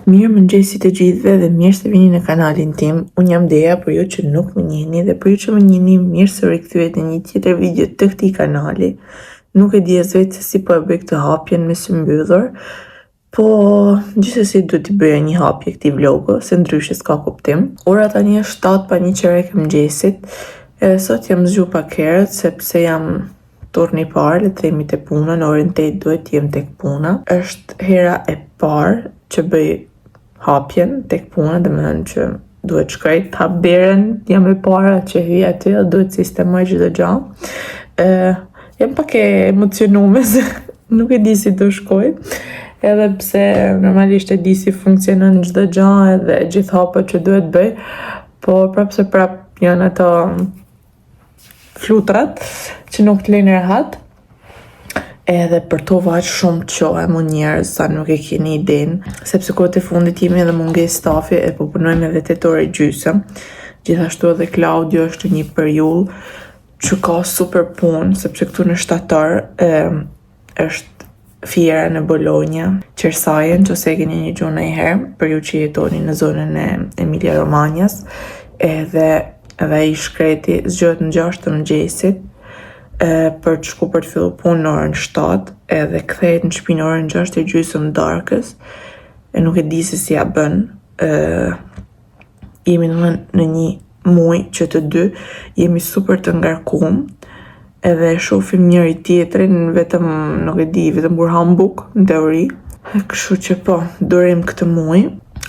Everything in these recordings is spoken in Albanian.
Mirë mëngjesi të gjithëve dhe mirë se vini në kanalin tim. Unë jam Deja, për ju që nuk më njihni, dhe për ju që më njihni, mirë se rikthyet në një tjetër video të këtij kanali. Nuk e di as vetë se si po e bëj këtë hapjen me sy mbyllur, po gjithsesi duhet t'i bëja një hapje këtij vlogu, se ndryshe s'ka kuptim. Ora tani është 7:01 e mëngjesit, edhe sot jam zgjuar pak herët sepse jam turni i parë, le të themi te puna, në orën 8 duhet jem tek puna. Është hera e parë që bëj hapjen tek puna, domethënë që duhet shkoj të hap derën, jam e para që hyj aty, duhet sistemoj çdo gjë. Jam pak e emocionuar se nuk e di si do shkoj, edhe pse normalisht e di si funksionon çdo gjë edhe gjithë hapet që duhet bëj, po prapse janë ato flutrat që nuk të lejnë rehat. Edhe për to vaq shumë qohem unë njerëz sa nuk e keni idenë, sepse kohët e fundit jemi edhe mungesë stafi e po punojmë edhe 8 orë gjysmë. Gjithashtu edhe Klaudio është një periull që ka super punë, sepse këtu në shtator është fiera në Bologna, Qersajën, që se e keni një gjuhë ndonjëherë, për ju që jetoni në zonën e Emilia Romanjas, edhe ai shkreti zgjohet në 6 të mëngjesit, për të shku për të fillu punë në orën 7, edhe kthehet në shtëpi në orën 6:30 darkës, e nuk e di se si ja bën. Jemi në një muaj që të dy jemi super të ngarkuar, edhe shohim njëri tjetrin vetëm, nuk e di, vetëm kur ham bukë në teori. Kështu që po, durim këtë muaj.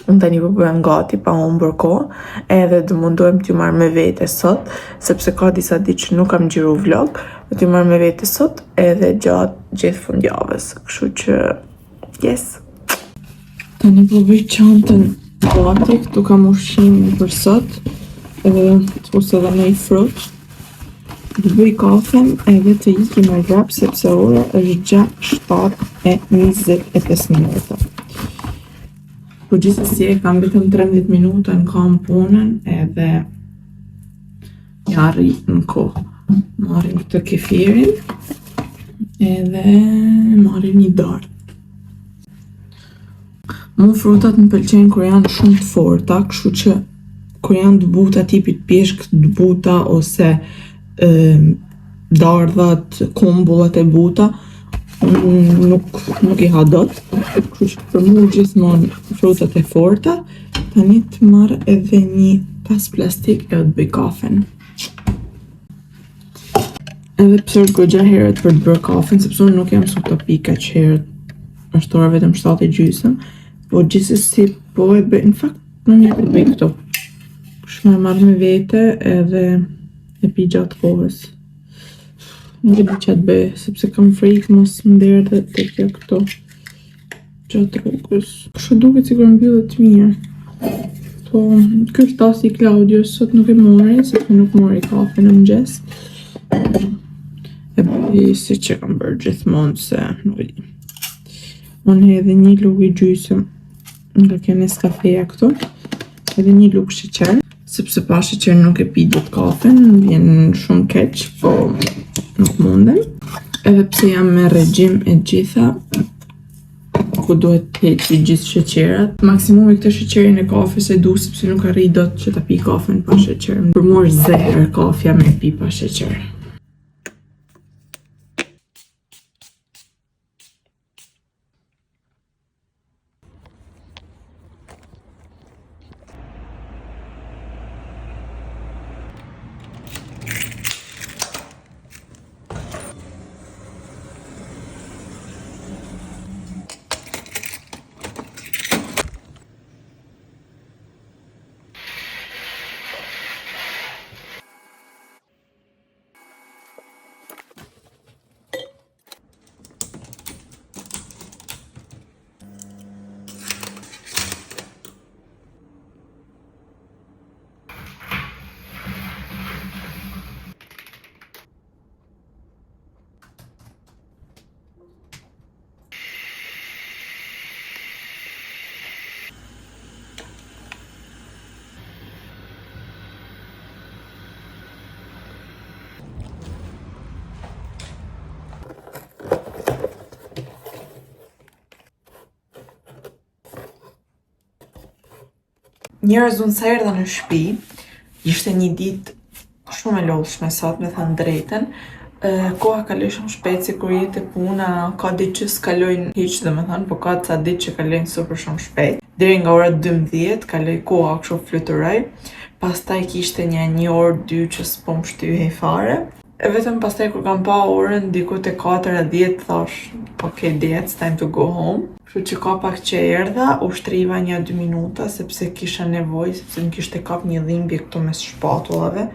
Unë tani po bëhem gati pa humbur kohë, edhe do mundohem t'ju marr me vete sot, sepse ka disa ditë që nuk kam xhiru vlog, do t'ju marr me vete sot edhe gjatë gjithë fundjavës. Kështu që yes. Tani po bëj çantën gati, këtu kam ushqim për sot, edhe ose edhe me i frut. Do bëj kafen edhe të ikim me rap, sepse ora është 7:25 minuta. Po gjithsesi e kam vetëm 13 minuta në kam punën, edhe ja arrit në kohë. Marrim këtë kefirin edhe marrim një darë. Mu frutat më pëlqejnë kur janë shumë të forta, kështu që kur janë të buta tipit pjeshk të buta ose dardhat, kumbullat e buta, nuk i ha dot, kështu që për mu gjithmonë frutat e forta. Tani të marr edhe një tas plastik edhe të bëj kafen. Edhe pse është goxha herët për të bërë kafen, sepse unë nuk jam super të pika që herët, është ora vetëm 7:30, po gjithsesi po e bëj, në fakt më mirë të bëj këto. Kështu më marr me vete edhe e pi gjatë kohës. Nuk e di që të bëj, sepse kam frikë mos më derdhe të kjo këto gjatë rrugës. Kështu duket sikur mbyllet mirë. Po, ky është tasti i Klaudios, sot nuk e mori, sepse nuk mori kafe në mëngjes. E bëj si që kam bërë gjithmonë, se nuk e di. Unë edhe një lugë i gjysëm nga kjo Nescafeja këtu, edhe një lugë sheqer, sepse pa sheqer nuk e pi dot kafen, vjen shumë keq, po nuk mundem. Edhe pse jam me regjim e gjitha, ku duhet të heqi gjithë sheqerat. Maksimumi këtë sheqerin e kafes e du, sepse nuk arri dot që ta pi kafen pa sheqer. Për mua është zehër kafja me pi pa sheqer. Njerëz unë sa erdha në shtëpi, ishte një ditë shumë e lodhshme sot me thënë drejtën. Koha kaloi shumë shpejt si kur jete puna, ka ditë që s'kalojnë hiq domethënë, po ka ca ditë që kalojnë super shumë shpejt. Deri nga ora 12 kaloi koha kështu flutëroj. Pastaj kishte një orë 2 që s'po më shtyhej fare. E vetëm pastaj kur kam pa orën diku te 4:10 thash, okay, it's time to go home. Kështu që ka pak që erdha, ushtriva 1-2 minuta sepse kisha nevojë, sepse më kishte kap një dhimbje këtu mes shpatullave,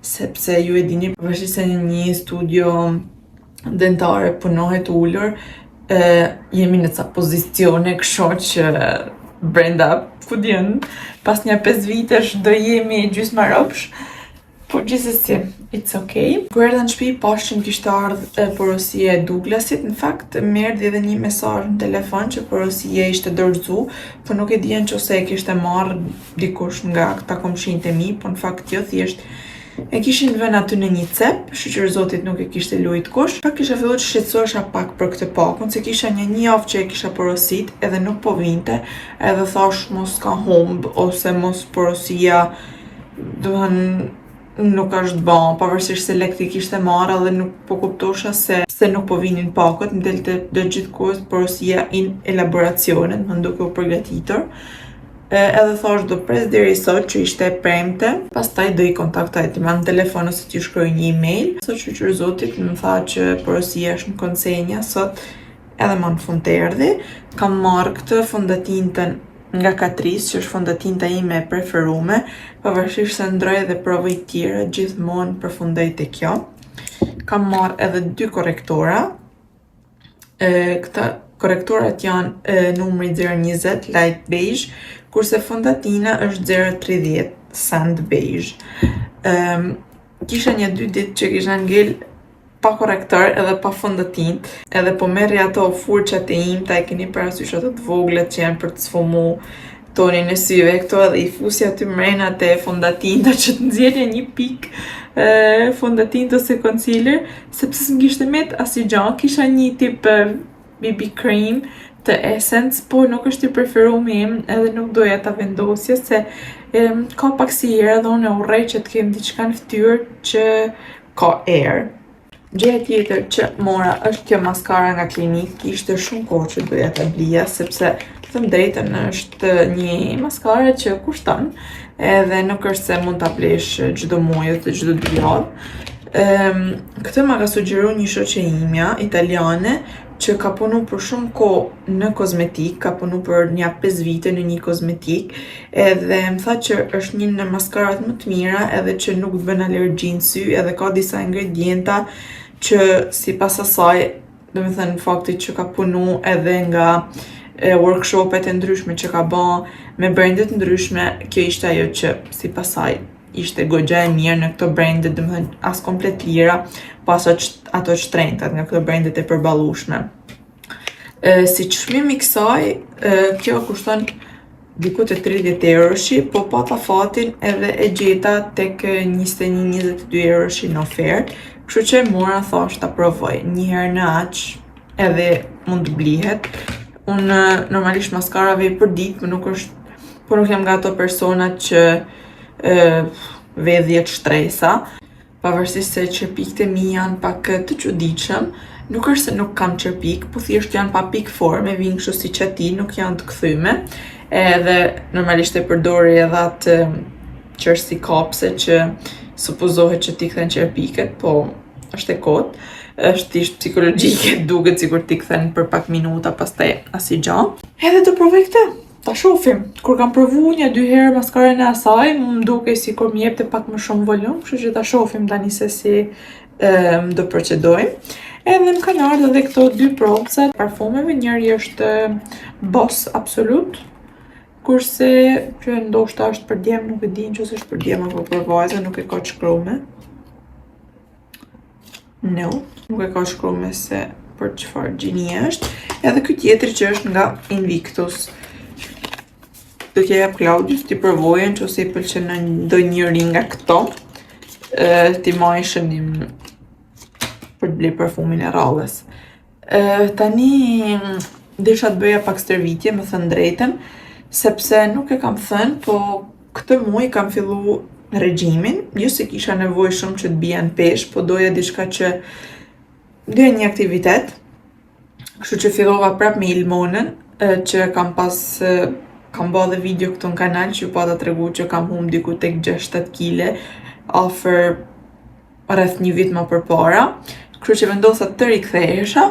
sepse ju e dini pavarësisht se në një studio dentare punohet ulur, jemi në ca pozicione kështu që brenda, ku diun, pas një 5 vitesh do jemi gjysma ropsh. Po gjithsesi, it's okay. Kur erdha në shtëpi, pash që më kishte ardhur porosia e Douglasit. Në fakt, më erdhi edhe një mesazh në telefon që porosia ishte dorëzu, po nuk e dija nëse e kishte marrë dikush nga këta komshinjtë e mi, po në fakt jo, thjesht e kishin vënë aty në një cep, shqyr zotit nuk e kishte lujt kush. Pak kisha filluar të shqetësohesha pak për këtë pakun, se kisha një javë që e kisha porosit edhe nuk po vinte, edhe thash mos ka humb ose mos porosia, domethënë nuk është bon, pavarësisht se lekti kishte marrë dhe nuk po kuptosha se nuk po vinin pakët, më delte do gjithkohës porosia in elaboracionet, më duke u përgatitur. Edhe thash do pres deri sot që ishte e premte, pastaj do i kontaktoj, ti marr në telefon ose t'ju shkruaj një email. Sot shqyr zotit më tha që porosia është në konsenja sot, edhe më në fund të erdhi. Kam marrë këtë fondatintën nga Katris, që është fondatinta ime e preferume, pavarësisht se ndroj dhe provoj tjera, gjithmonë përfundoj te kjo. Kam marrë edhe 2 korrektora. Këta korrektorat janë numri 020 light beige, kurse fondatina është 030 sand beige. Kisha një 2 ditë që kisha ngel pa korrektor edhe pa fondatintë, edhe po merri ato furçat e imta, e keni parasysh ato të voglat që janë për të sfumu tonin e syve këto, edhe i fusi aty mrena te fondatinta që të nxjerrja një pik fondatintë ose concealer, sepse s'm kishte met asgjë, kisha një tip BB cream të Essence, po nuk është i preferumi im, edhe nuk doja ta vendosja se ka pak si herë dhe unë e urrej që të kem diçka në fytyrë që ka erë. Gjëja tjetër që mora është kjo maskara nga Clinique, ishte shumë kohë që doja ta blija, sepse të them drejtën është një maskara që kushton, edhe nuk është se mund ta blesh çdo muaj ose çdo 2 javë. Këtë ma ka sugjeruar një shoqe imja italiane që ka punu për shumë kohë në kozmetik, ka punu për një 5 vite në një kozmetik, edhe më tha që është një në maskarat më të mira, edhe që nuk të bën alergji në sy, edhe ka disa ingredienta që sipas asaj, domethënë fakti që ka punu edhe nga workshopet e ndryshme që ka bën me brende të ndryshme, kjo ishte ajo që sipas saj ishte goxha e mirë në këto brende, domethënë as komplet lira, pas ato shtrenjtat nga këto brendet e përballueshme. Si çmim i kësaj, kjo kushton diku te 30 euroshi, po pata fatin edhe e gjeta tek 21-22 euroshi në ofertë, kështu që mora thash ta provoj. Një herë në aq edhe mund të blihet. Unë normalisht maskara vej për ditë, por nuk jam nga ato personat që vedhjet shtresa, pavarësisht se çerpikët e mi janë pak të çuditshëm, nuk është se nuk kam çerpik, po thjesht janë pa pikë forme, vinë kështu siç ati, nuk janë të kthyme, edhe normalisht e përdori edhe atë që është si kapse që supozohet që t'i kthen çerpiket, po është e kot, është thjesht psikologjike, duket sikur t'i kthen për pak minuta, pastaj asgjë. Edhe do provoj këtë. Ta shohim. Kur kam provu 1-2 herë maskarën e asaj, më duke sikur më jepte pak më shumë volum, kështu që ta shohim tani se si do procedojmë. Edhe më kanë ardhur edhe këto 2 provca parfumeve, njëri është Boss Absolute, kurse që ndoshta është për djem, nuk e di nëse është për djem apo për vajza, nuk e ka shkruar. No, nuk e ka shkruar se për çfarë gjini është. Edhe ky tjetri që është nga Invictus. Do t'ja jap Claudius t'i provojë nëse i pëlqen ndonjëri nga këto. Ti maj shënim për të bler parfumin e rrallës. Tani desha të bëja pak stërvitje, më thënë drejtën, sepse nuk e kam thënë, po këtë muaj kam fillu regjimin, jo se kisha nevojë shumë që të bija në peshë, po doja diçka që doja një aktivitet, kështu që fillova prap me Ilmonën, që kam bë dhe video këtu në kanal që ju pa ta tregu që kam humb diku tek 6-7 kg afër rreth një vit më përpara. Kështu që vendosa të rikthehesha,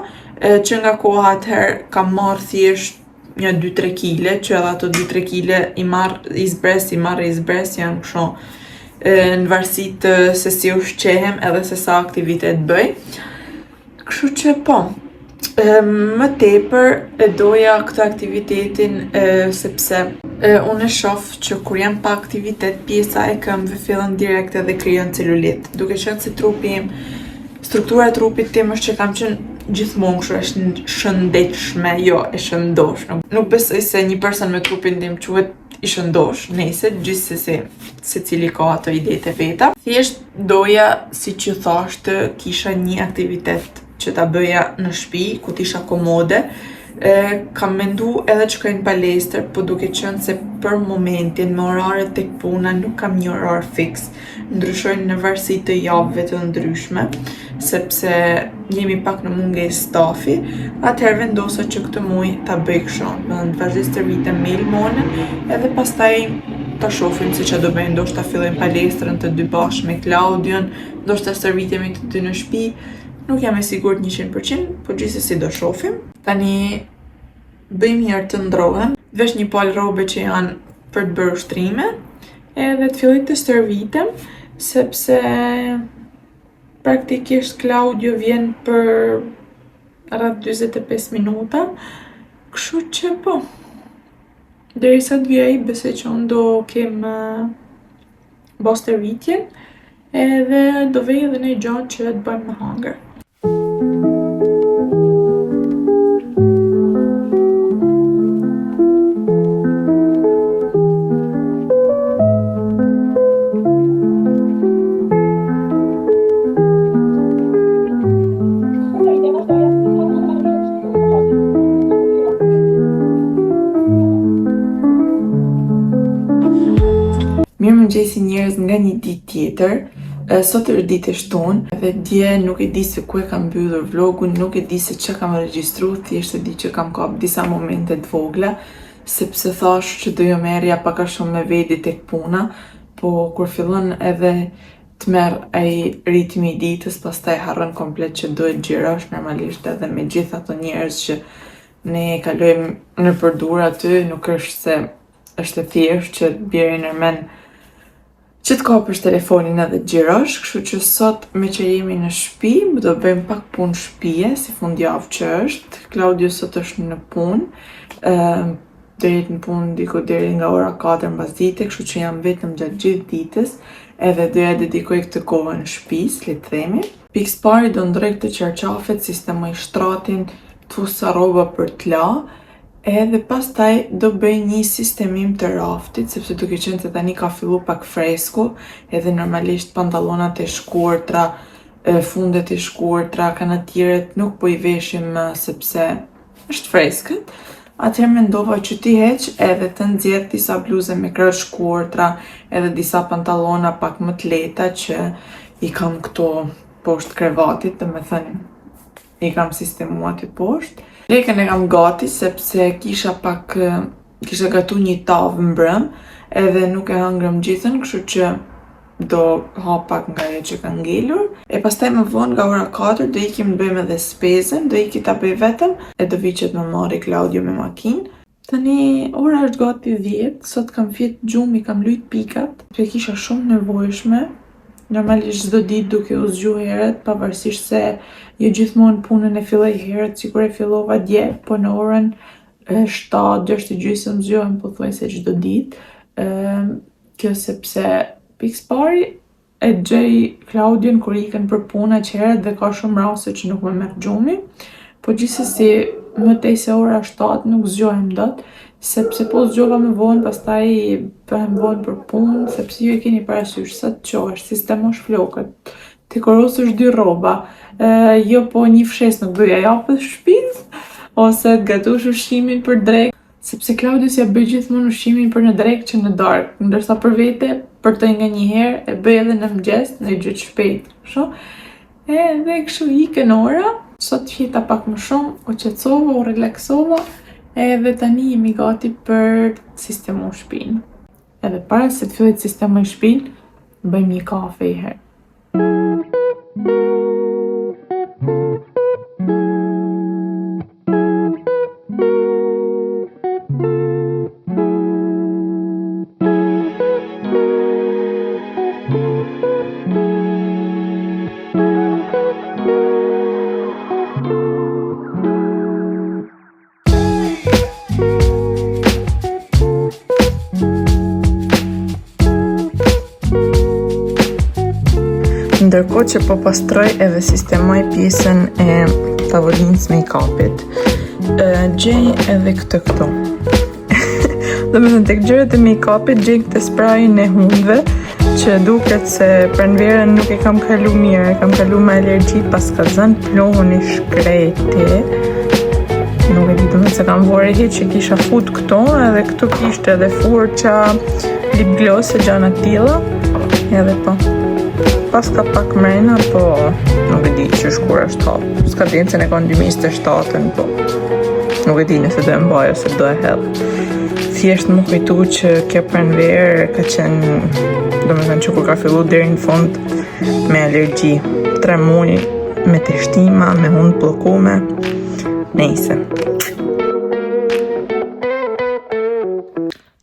që nga koha atëherë kam marrë thjesht një 2-3 kg, që edhe ato 2-3 kg i marrë i zbres, janë kështu në varësi të se si ushqehem edhe se sa aktivitet bëj. Kështu që po, më tepër e doja këtë aktivitetin sepse unë e shoh që kur jam pa aktivitet, pjesa e këmbëve fillon direkt edhe krijon celulit. Duke qenë se struktura e trupit tim është që kam qenë gjithmonë kështu është shëndetshme, jo e shëndosh. Nuk besoj se një person me trupin tim quhet i shëndosh, nëse gjithsesi secili ka ato idetë e veta. Thjesht doja, siç ju thash, të kisha një aktivitet që ta bëja në shtëpi, ku t'isha komode. Kam mendu edhe që shkoj në palestër, po duke qenë se për momentin me oraret tek puna nuk kam një orar fiks, ndryshojnë në varësi të javëve të ndryshme, sepse jemi pak në mungesë stafi, atëherë vendosa që këtë muaj ta bëj kështu, të vazhdoj stërvitem me Ilmonën, edhe pastaj ta shohim se ç'a do bëjmë, ndoshta fillojmë palestrën të dy bashkë me Klaudion, ndoshta stërvitemi të dy në shtëpi. Nuk jam e sigurt 100%, po gjithsesi do shohim. Tani bëjmë herë të ndrohem, vesh një palë rrobe që janë për të bërë ushtrime, edhe të filloj të stërvitem, sepse praktikisht Klaudio vjen për rreth 45 minuta, kështu që po. Derisa të vijë ai, besoj që unë do kem bë stërvitjen, edhe do vej edhe një gjatë që të bëjmë me hangër. Mirëmëngjesi njerëz nga një ditë tjetër. Sot është ditë e shtunë dhe dje nuk e di se ku e kam mbyllur vlogun, nuk e di se ç'a kam regjistruar, thjesht e di që kam kap disa momente të vogla, sepse thash që do jo merrja pak a shumë me vedi tek puna, po kur fillon edhe të merr ai ritmi i ditës, pastaj harron komplet që duhet xhirosh, normalisht edhe me gjithë ato njerëz që ne kalojmë në përdur aty, nuk është se është e thjeshtë që bjerë nërmen që të kapësh telefonin edhe të xhirosh, kështu që sot me që jemi në shtëpi, do bëjmë pak punë shtëpie, si fundjavë që është. Klaudio sot është në punë, do jetë në punë diku deri nga ora 4 mbasdite, kështu që jam vetëm gjatë gjithë ditës, edhe doja dedikoj këtë kohë në shtëpi, le të themi. Pikës pari do ndroj këtë qarqafet, sistemoj shtratin, thusa rroba për t'la, edhe pastaj do bëj një sistemim të raftit, sepse duke qenë se tani ka fillu pak fresku, edhe normalisht pantallonat e shkurtra, fundet e shkurtra, kanatiret nuk po i veshim sepse është freskët. Atëherë mendova që ti heq edhe të nxjerr disa bluze me krah shkurtra, edhe disa pantallona pak më të lehta që i kam këto poshtë krevatit, domethënë i kam sistemuar aty poshtë. Lekën e kam gati sepse kisha gatu një tavë mbrëm, edhe nuk e hëngrëm gjithën, kështu që do ha pak nga ajo që ka ngelur. E pastaj më vonë nga ora 4 do ikim të bëjmë edhe spesën, do iki ta bëj vetëm, e do vi që të më marri Klaudio me makinë. Tani ora është gati 10, sot kam fjet gjumi, kam lujt pikat, që kisha shumë nevojshme. Normalisht çdo ditë duke u zgjuar herët, pavarësisht se jo gjithmonë punën e filloj herët sikur e fillova dje, po në orën 7-6:30 zgjohem pothuajse çdo ditë. Kjo sepse pikës pari e gjej Klaudion kur ikën për punë që herët dhe ka shumë raste që nuk më merr gjumi, po gjithsesi më tej se ora 7 nuk zgjohem dot, sepse po zgjova më vonë, pastaj bëhem vonë për punë, sepse ju e keni parasysh sa të qohesh, sistemosh flokët, të korosësh 2 rroba, jo po një fshes nuk doja japësh shtëpisë, ose të gatush ushqimin për drekë, sepse Claudius ja bëj gjithmonë ushqimin për në drekë që në darkë, ndërsa për vete, për të nga një herë, e bëj edhe në mëngjes, në gjyq shpejt, sho? Edhe kështu ikën ora, sot fjeta pak më shumë, u qetësova, u relaksova, edhe tani jemi gati për sistemu shpinë. Edhe para se të fillit sistemoj shpinë, bëjmë një kafe i herë. Ndërkohë që po pastroj edhe sistemoj pjesën e tavolinës make-upit, gjej edhe këto. Do me thënë, tek gjërat e make-upit gjej këtë sprajin e hundëve, që duket se pranverën nuk e kam kalu mirë, kam kalu me alergji pas ka zënë plohën i shkreti. Nuk e ditë se kam vore hiç që kisha fut këto, edhe këtu kishte edhe furça, lip gloss e gjana tilla, edhe po. Pas ka pak mrena, po nuk e di që shkur është hapë. Ska dinë se ne kanë 2027, po nuk e di nëse do e mbaj ose do e hedh. Thjesht më kujtu që kjo pranverë ka qenë, do me thënë që kur ka fillu deri në fund me alergji, 3 muaj me teshtima, me hundë pllëkume, nejse.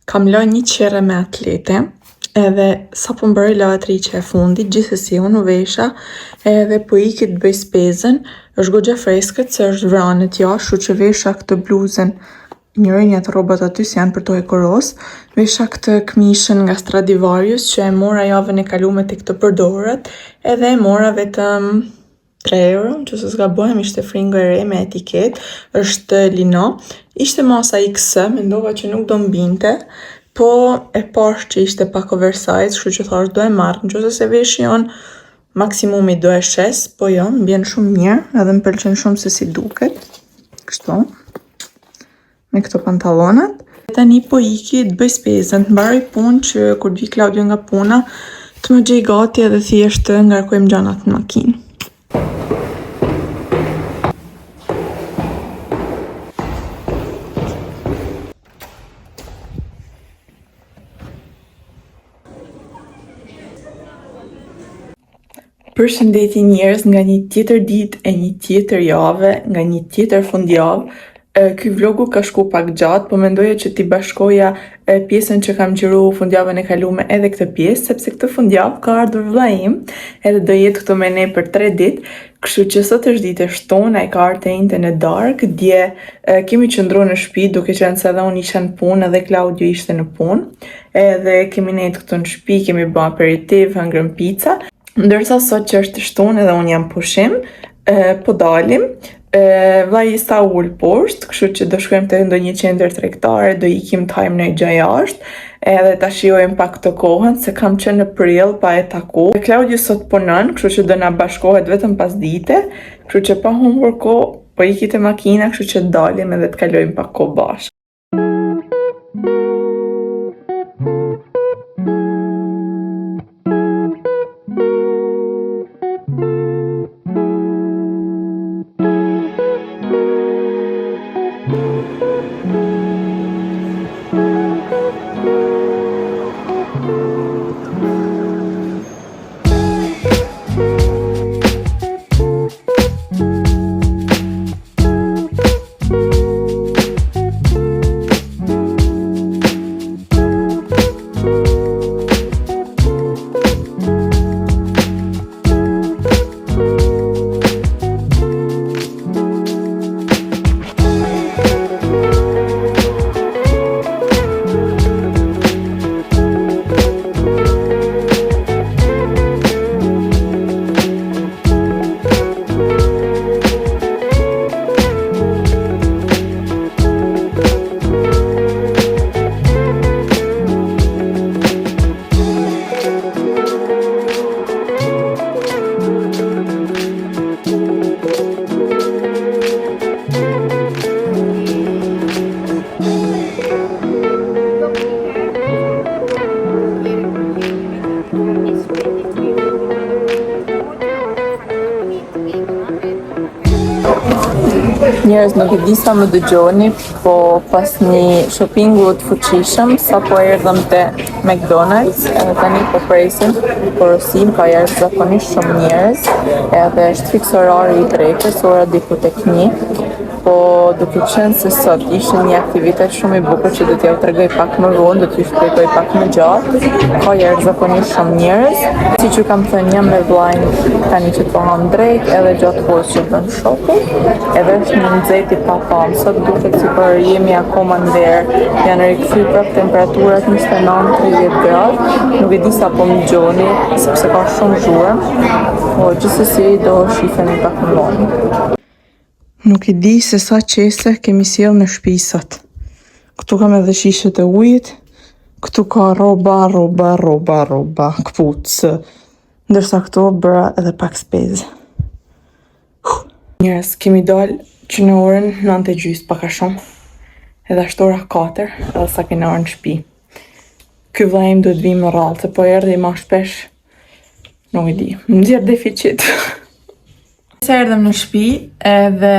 Kam lënë një qere me atlete, edhe sa po mbërë lavatriqe e fundit, gjithsesi unë u vesha, edhe po iki të bëj spezën, është goxha freskët se është vranet jashtë, shu që vesha këtë bluzën, njërin të robat aty si janë për to e koros, vesha këtë këmishën nga Stradivarius që e mora javën e kalume të këtë përdorët, edhe e mora vetëm 3 euro, që se s'ga bohem, ishte fringo e re me etiket, është lino, ishte masa XS, mendova që nuk do mbinte, po e pash që ishte pak oversize, kështu që thash do e marrë, nëse se veshjon maksimumi do e shes, po jo, më bjen shumë mirë, edhe më pëlqen shumë se si duket. Kështu. Me këto pantallonat. Tani po iki të bëj spezën, të mbaroj punë që kur vi Claudio nga puna, të më gjej gati edhe thjesht të ngarkojmë gjanat në makinë. Përshëndetje njerëz nga një tjetër ditë e një tjetër jave, nga një tjetër fundjavë. Ky vlogu ka shku pak gjatë, po mendoja që t'i bashkoja pjesën që kam gjiru fundjavën e kalume edhe këtë pjesë, sepse këtë fundjavë ka ardhur vlla im, edhe do jetë këtu me ne për 3 ditë, kështu që sot është ditë e shtunë, ai ka ardhur te inte në darkë, dje kemi qëndruar në shtëpi, duke qenë se edhe unë isha në punë edhe Claudio ishte në punë, edhe kemi nejtë këtu në shtëpi, kemi bë aperitiv, hëngrëm pica. Ndërsa sot që është shtunë edhe unë jam pushim, po dalim, vllai i sta ullë poshtë, kështu që do shkojmë te ndonjë qendër tregtare, do ikim të hajmë në gjë jashtë, edhe ta shijojmë pak të kohën, se kam qenë në prill pa e taku. Claudio sot punon, kështu që do na bashkohet vetëm pas dite, kështu që pa humbur kohë, po iki te makina, kështu që dalim edhe të kalojmë pak kohë bashkë. Njerëz, nuk e di sa më dëgjoni, po pas një shoppingu të fuqishëm, sa po erdhëm te McDonald's, edhe tani po presim porosim, ka jashtëzakonisht shumë njerëz, edhe është fiks orari i drekës, ora diku tek 1, po duke qenë se sot ishte një aktivitet shumë i bukur që do t'ja u tregoj pak më vonë, do t'ju shpjegoj pak më gjatë, ka jashtëzakonisht shumë njerëz, siç ju kam thënë jam me vllajin tani që po ham drek, edhe gjatë kohës që bën shopping, edhe është një nxehtë pa pam. Sot duket sikur jemi akoma në verë, janë rikthyer prap temperaturat 29-30 gradë, nuk e di sa po më gjoni, sepse ka shumë zhurmë, po gjithsesi do shifemi pak më vonë. Nuk e di se sa qese kemi sjell në shtëpi sot. Këtu kam edhe shishet e ujit, këtu ka rroba, kpucë, ndërsa këtu bëra edhe pak spezë. Njerëz, kemi dalë që në orën 9:30 pak a shumë, edhe është ora 4, edhe sa kena orën në shtëpi. Ky vllai im duhet vi më rrallë, se po erdhi më shpesh, nuk e di, më nxjerr deficit. Se erdhëm në shtëpi edhe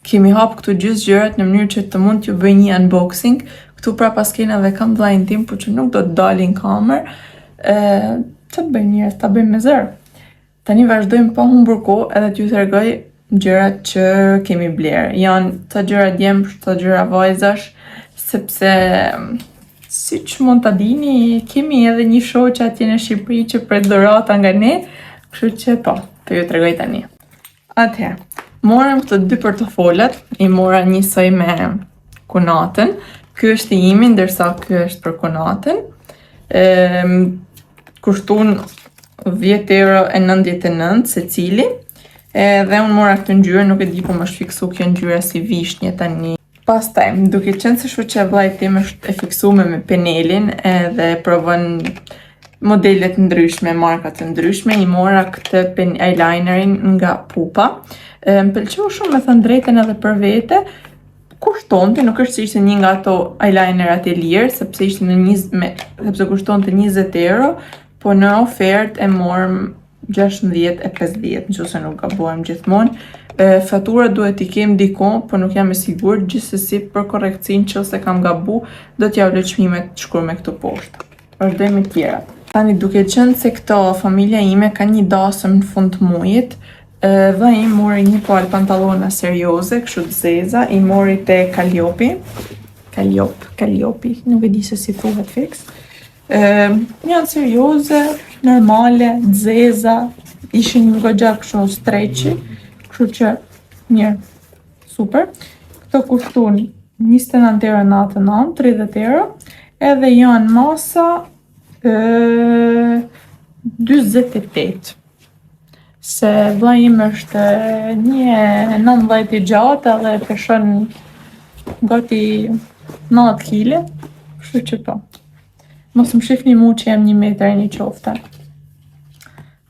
kemi hap këtu gjithë gjërat në mënyrë që të mund t'ju bëj një unboxing. Këtu pra pas kena dhe kam vllajin tim, por që nuk do të dalin kamer. Që të bëjmë njerëz, ta bëjmë me zër. Tani vazhdojmë pa humbur kohë edhe t'ju tregoj gjërat që kemi bler. Janë të gjëra djemsh, të gjëra vajzash, sepse siç mund ta dini, kemi edhe një shoqë atje në Shqipëri që pret dhurata nga ne, kështu që po ju tregoj tani. Atëherë, morëm këto 2 portofolat, i mora njësoj me kunatën. Ky është i imi, ndërsa ky është për kunatën. Kushtun 10,99 secili. Dhe unë mora këtë ngjyrë, nuk e di po më është fiksu kjo ngjyra si vishnje tani. Pastaj, duke qenë se shoqja e vllajt tim është e fiksuar me penelin edhe provon modelet ndryshme, markat të ndryshme, i mora këtë eyelinerin nga Pupa. Më pëlqeu shumë me thënë drejtën edhe për vete, kushtonte, nuk është se ishte një nga ato eyelinerat e lirë, sepse ishte sepse kushtonte 20 euro, po në ofertë e morëm 16,50, nëse nuk gabuam gjithmonë. Fatura duhet t'i kem dikon, po nuk jam e sigurt, gjithsesi për korrekcinë nëse kam gabu, do t'ja vloj çmimet të shkruar me këto poshtë. Vazhdojmë me tjerat. Tani duke qenë se këto familja ime ka një dasëm në fund të muajit, dhe i mori një palë pantallona serioze, kështu të zeza, i mori te Calliope. Calliope, nuk e di se si thuhet fiks. Janë serioze, normale, të zeza, ishin një goxha kështu streqi, kështu që mirë, super. Këto kushtun 29,99, 30 euro, edhe janë masa 48. Se vllai im është 1,90 i gjatë edhe peshon gati 90 kg, kështu që po. Mos më shihni mu që jam 1 metër e një qofte.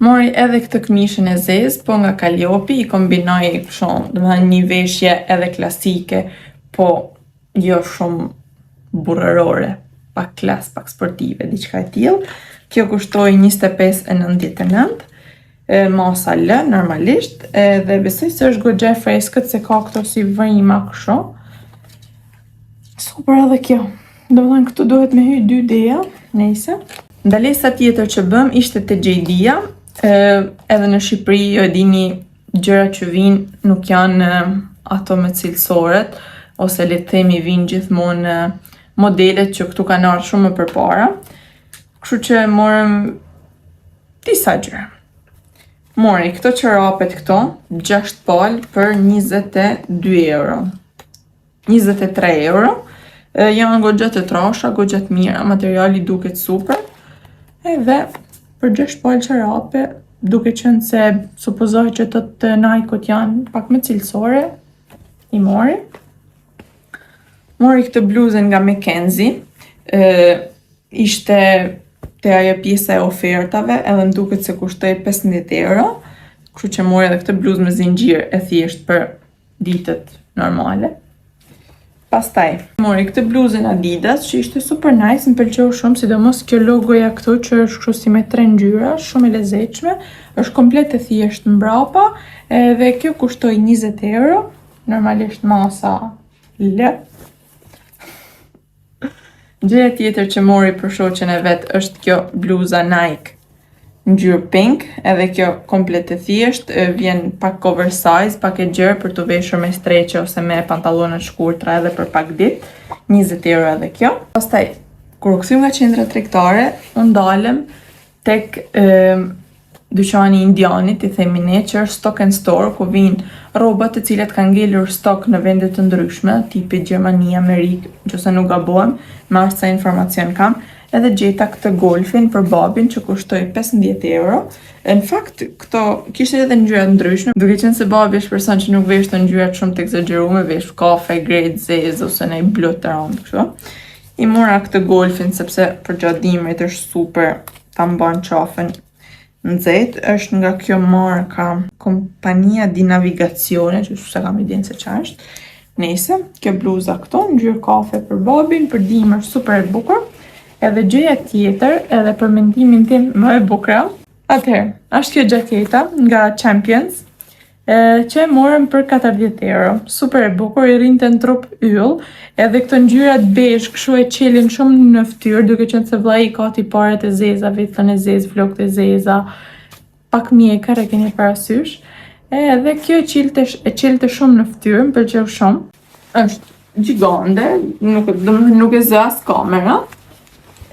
Mori edhe këtë këmishën e zezë, po nga Calliope, i kombinoj shumë, domethënë një veshje edhe klasike, po jo shumë burrërore, pak klas, pak sportive, diçka e tillë. Kjo kushtoi 25,99, masa L normalisht, dhe besoj se është goxha e freskët se ka këto si vëjma kështu. Super edhe kjo. Domethënë këtu duhet me hy 2 deja, nejse. Ndalesa tjetër që bëm ishte te JD-ja, edhe në Shqipëri jo e dini gjërat që vinë nuk janë ato me cilësoret, ose le të themi vinë gjithmonë modelet që këtu kanë ardhur shumë më përpara. Kështu që morëm disa gjëra. Mori këto çorapet këto, 6 palë për 22 euro. 23 euro. Janë goxha të trasha, goxha të mira, materiali duket super. Edhe për 6 palë çorape, duke qenë se supozohet që të Nike-ut janë pak më cilësore, i mori. Mori këtë bluzën nga Mackenzie, ishte te ajo pjesa e ofertave, edhe më duket se kushtoi 15 euro, kështu që mori edhe këtë bluzë me zinxhir e thjesht për ditët normale. Pastaj, mori këtë bluzën Adidas, që ishte super nice, më pëlqeu shumë, sidomos kjo logoja këtu që është kështu si me 3 ngjyra, shumë e lezetshme, është komplet e thjesht mbrapa, dhe kjo kushtoi 20 euro. normalisht masa L. Gjëja tjetër që mori për shoqen e vet është kjo bluza Nike ngjyrë pink, edhe kjo komplet e thjesht, vjen pak oversize, pak e gjerë për të veshur me streqe ose me pantallona të shkurtra edhe për pak ditë, 20 euro edhe kjo. Pastaj, kur u kthyem nga qendra tregtare, u ndalëm tek dyqani indianit, i themi ne, që është stock and store, ku vijnë rroba të cilat kanë ngelur stok në vende të ndryshme, tipi Gjermani, Amerikë, nëse nuk gabohem, me aq sa informacion kam. Edhe gjeta këtë golfin për babin që kushtoi 15 euro. Në fakt, këto kishte edhe ngjyra të ndryshme, duke qenë se babi është person që nuk veshte ngjyra shumë të egzageruara, vesh kafe, grejt, zezë ose një blu të rëndë kështu. I mora këtë golfin sepse për gjatë dimrit është super, ta mban qafën nxehtë. Është nga kjo marka Kompania di Navigazione, që se kam idenë se çfarë është. Nëse kjo bluza këto, ngjyrë kafe për babin, për dimër super e bukur. Edhe gjëja tjetër, edhe për mendimin tim më e bukur, atëherë, është kjo xhaketa nga Champions, që e morëm për 40 euro. Super e bukur, i rinte në trup yll, edhe këto ngjyrat bezh, kështu e qelin shumë në fytyrë, duke qenë se vllai ka tiparet e zeza, vetën e zezë, flokët e zeza, pak mjekër e keni parasysh. Edhe kjo e qelte shumë në fytyrë, më pëlqeu shumë. Është gjigande, nuk e zë as kamera.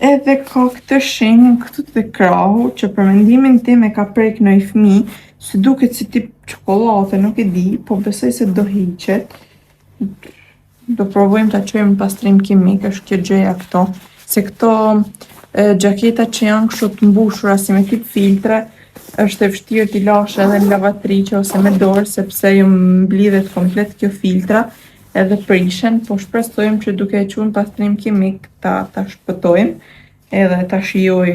Edhe ka këtë shenjë këtu të krahu, që për mendimin tim e ka prek në i fëmijë, se duket si tip çokoladë, nuk e di, po besoj se do hiqet. Do provojmë ta çojmë në pastrim kimik, është kjo gjëja këto. Se këto xhaketa që janë kështu të mbushura si me tip filtre, është e vështirë t'i lash edhe në lavatriçe ose me dorë, sepse ju mblidhet komplet kjo filtra, edhe prishen, po shpresojmë që duke e qunë pastrim kimik ta shpëtojmë, edhe ta shijoj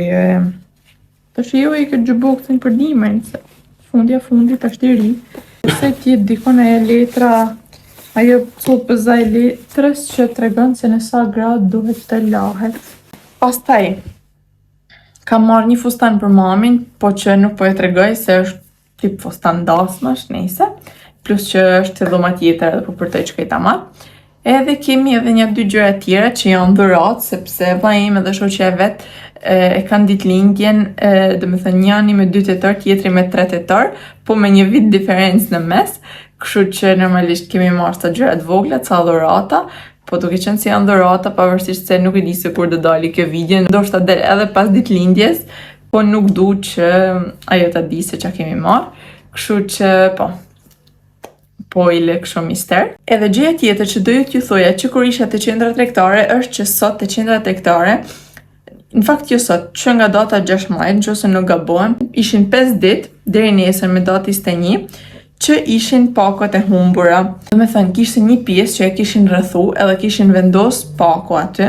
këtë gjëboksin për dimrin, se fundi ta shtiri. Se tjetë dikon e letra, ajo copëza e letrës që tregon se në sa grad duhet të lahet. Pastaj, kam marrë një fustan për mamin, po që nuk po e tregoj se është tip fustan dasmash, nëse. Plus që është dhoma tjetër edhe po për të që kejta marrë. Edhe kemi edhe një 2 gjëra tjera që janë dhuratë, sepse vllai im edhe shoqja e vet e kanë ditëlindjen, domethënë njëri me 2 tetor, tjetri me 3 tetor, po me një vit diferencë në mes, kështu që normalisht kemi marrë sa gjëra të vogla, ca dhurata, po duke qenë se janë dhurata, pavarësisht se nuk e di se kur do dali kjo video, ndoshta del edhe pas ditëlindjes, po nuk du që ajo ta di se çka kemi marrë, kështu që po i lek shumë mister. Edhe gjëja tjetër që doja t'ju thoja që kur isha te qendra tregtare është që sot te qendra tregtare, në fakt jo sot, që nga data 6 maj, nëse nuk gabohem, ishin 5 ditë deri nesër me datë 21, që ishin pakot e humbura. Do me thënë, kishte një pjesë që e kishin rrethu edhe kishin vendos pako aty.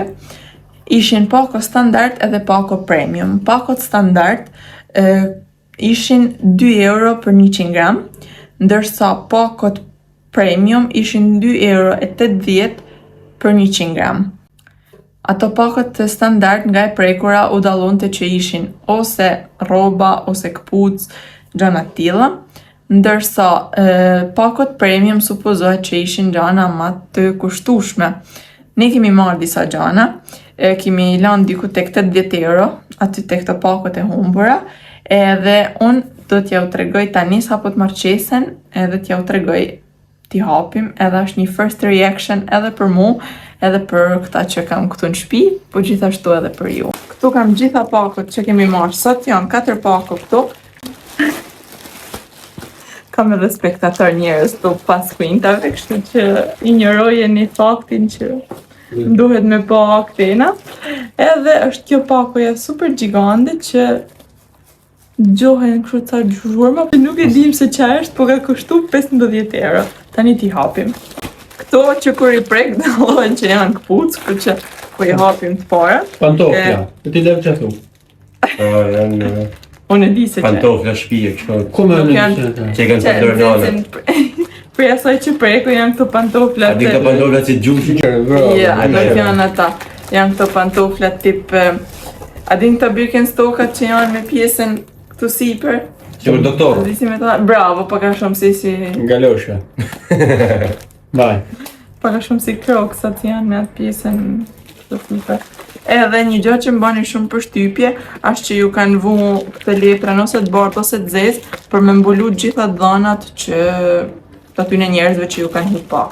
Ishin pako standard edhe pako premium. Pakot standard ishin 2 euro për 100 gram, ndërsa pakot premium ishin 2 euro e 80 për 100 gram. Ato pakot të standard nga e prekura u dallonte që ishin ose rroba ose këpuc, gjana të tilla, ndërsa pakot premium supozohet që ishin gjana më të kushtueshme. Ne kemi marrë disa gjana, kemi lënë diku tek 80 euro, aty tek këto pakot e humbura, edhe unë do t'ja u tregoj tani sa po të marqesen, edhe t'ja u tregoj t'i hapim, edhe është një first reaction edhe për mu, edhe për këta që kam këtu në shtëpi, po gjithashtu edhe për ju. Këtu kam gjitha pakot që kemi marrë sot, janë 4 pako këtu. Kam edhe spektator njerëz këtu pas kuintave, kështu që injorojeni faktin që duhet me pa aktena. Edhe është kjo pakoja super gjigande që gjohen kështu ca zhurma, nuk e dim se ç'a është, po ka kushtu 15 euro. Tani t'i hapim. Këto që kur i prek dallohen që janë këpuc, kështu që po i hapim të para. Pantofla, ti lev që thu? Unë e di se që. Pantofla shpije, kështu. Kume në që kanë pandornale. Për asaj që preku janë këto pantofla. A di këto pantofla që gjushi që ja, ato janë ata. Janë këto pantofla tip... A di këto Birkenstockat që janë me pjesën këtu sipër? Si për doktorë. Bravo, pa ka shumë si... Galosha. Vaj. Paka shumë si Crocsat janë me atë pjesën të flipe. Edhe një gjë që më bani shumë përshtypje është që ju kanë vu këtë letrën ose të bardhë ose të zezë për me mbulu gjitha dhënat që të aty në njerëzve që ju kanë hip pak.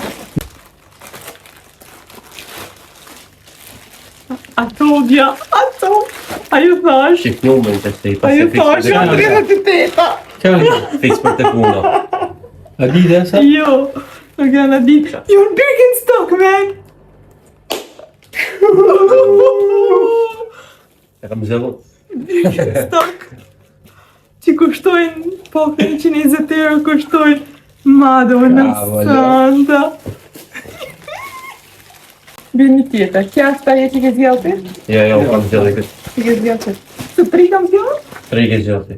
Ato, a ju thash? Shik numrin të këtej, A ju thash, jo 38-a. Fix për të puna. Adidas, a? Jo, nuk janë Adidas. Jo në Birkenstock, man! E kam zëllu. Birkenstock. Që kushtojnë, po 120 euro kushtojnë. Madonna Bravo, Santa. Bërë një tjetër, kja është aje që ke zgjallë ti? Jo, kam zëllu këtë. Që ke zgjallë ti? Së 3 kam zgjallë? 3 ke zëllu.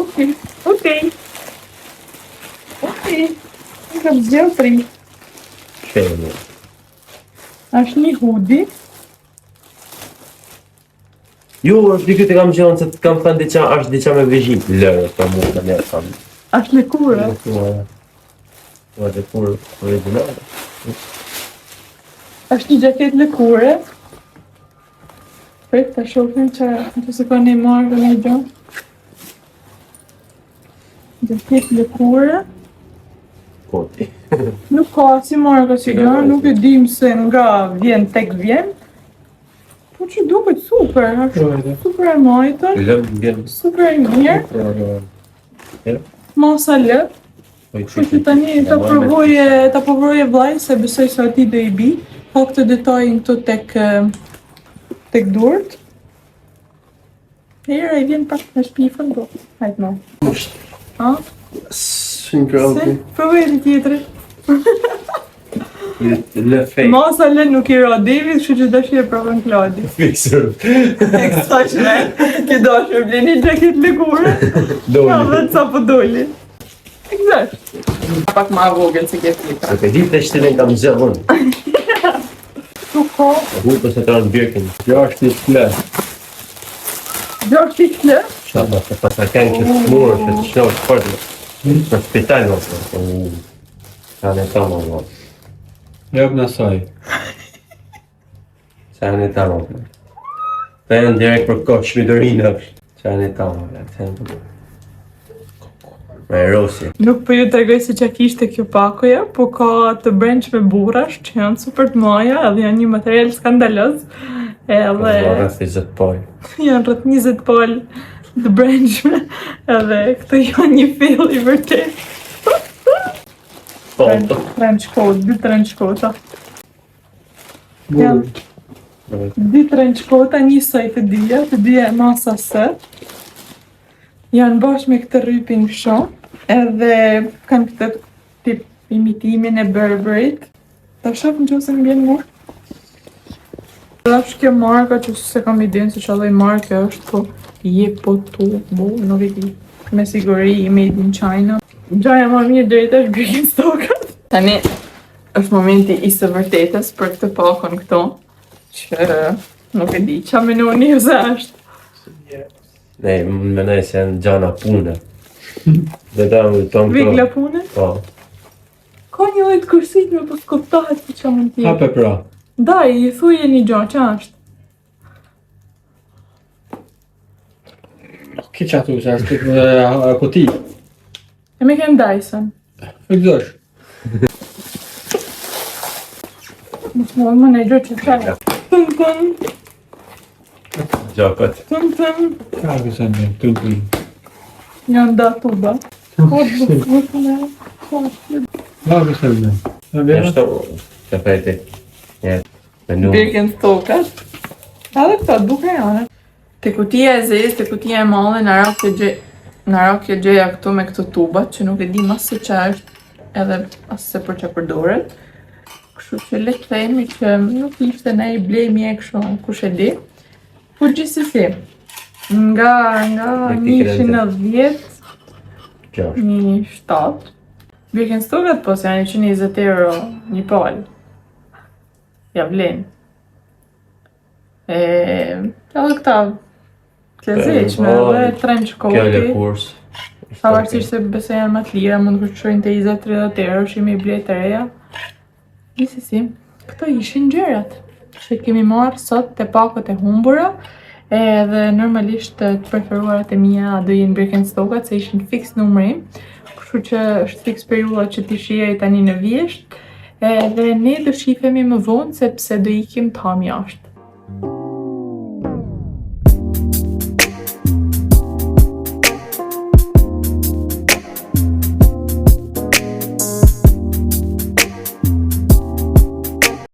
Okej. Unë kam zgjallë 3. Shpejnë. Është një hoodie. Jo, është dy këtë kam gjonë se të kam thënë diqa, është diqa me vizhit. Lërë, të mu të njerë thamë. Është lëkura. Po edhe kur originale. Është një gjaket lëkure. Prit, ta shohim që se ka një marrë dhe një gjonë. Gjaket lëkure. Koti. Nuk ka si marrë ka si gjonë, nuk e dim se nga vjen tek vjen. Po që duket super, është super e majtën, Lëmë bjenë. super e mirë, masa lë. Kështu që tani ta provoje vllai se besoj se ati do i bi. Ka këtë detajin këtu tek durt. Hera I vjen pak në shpifën do. Hajt no. Ha? Se? Provoj një tjetëri. Lë fake. Masa lë nuk I ra David, kështu që dashi e provon Kladi. Fixer. Ekstashme, ke dashi e bleni gjaket lëkure. Ka dhe ca po doli. Eksakt. Pak ma vogël se ke flika. Se di të shtilin kam zëllë unë. Tu ka Hupës e të rënë Birkin. 6 kle. 6 kile. Shama, se pas kanë që të smurë, që të shnohë të fordë. Në spital, nësë. Sa në ta më vërë. Jep në saj. Sa në ta më vërë. Të e në direkt për kohë shmidorinë. Sa në ta më vërë. Me rosi. Nuk po ju tregoj se çka kishte kjo pakoja, po ka të brendshme burrash që janë super të maja edhe janë një material skandaloz. Edhe Rreth 20 poj. janë rreth 20 pol të brendshme edhe këto janë një fill I vërtet. Trench coat, 2 trench coata. Janë 2 trench coata, një saj të dyja e masa S. Janë bashkë me këtë rrypin fshon, edhe kanë këtë tip imitimin e Burberryt. Ta shoh nëse më vjen mua. Është kjo marka që se kam idenë se çfarë lloj marke është, po je po tu, nuk e di. Me siguri made in China. Gjaja më mirë drejtë është Birkenstock. Tani është momenti I së vërtetës për këtë pakon këto, që nuk e di çfarë menoni ose është. Ne, më menaj se janë gjana pune. Dhe ta më tonë Vigla pune? Po. Ka një lloj të kërsit me po skoptahet si qa mund t'jë. Hape pra. Daj, I thuje një gjo, qa është? Ki qa thu, se është të koti. E me kem Dyson. Fëgzosh. Më në gjo që qare. Tën, Gjakët. tën. Ka kësë në të të. Janë da tuba. Ka të bukë në. Ka kësë në. Nështë të fejti. Menu. Birkenstockat. Edhe këto duke janë. Te kutia e zezë, te kutia e madhe, në ra kjo gjeja këtu me këto tubat, që nuk e di mas se qa është, edhe as se për që përdoret. Kështu që le të themi që nuk ishte ne I blejmi e kështu, kush e di. Po gjithsesi, nga 110, Gjash. një 7. Birkenstockat po se janë 120 euro një pal. Ja vlen. Edhe këta të lezetshme dhe trench Kjo e coati. kurs. Pavarësisht se besoj janë më të lira, mund të kushtojnë te 20-30 euro, shimi I blet të reja. Gjithsesi, këto ishin gjërat që kemi marrë sot te pakët e humbura, edhe normalisht të preferuarat e mia do jenë Birkenstockat se ishin fix numri, kështu që është fix periudha që t'i shijej tani në vjesht, edhe ne do shifemi më vonë sepse do ikim tam jashtë.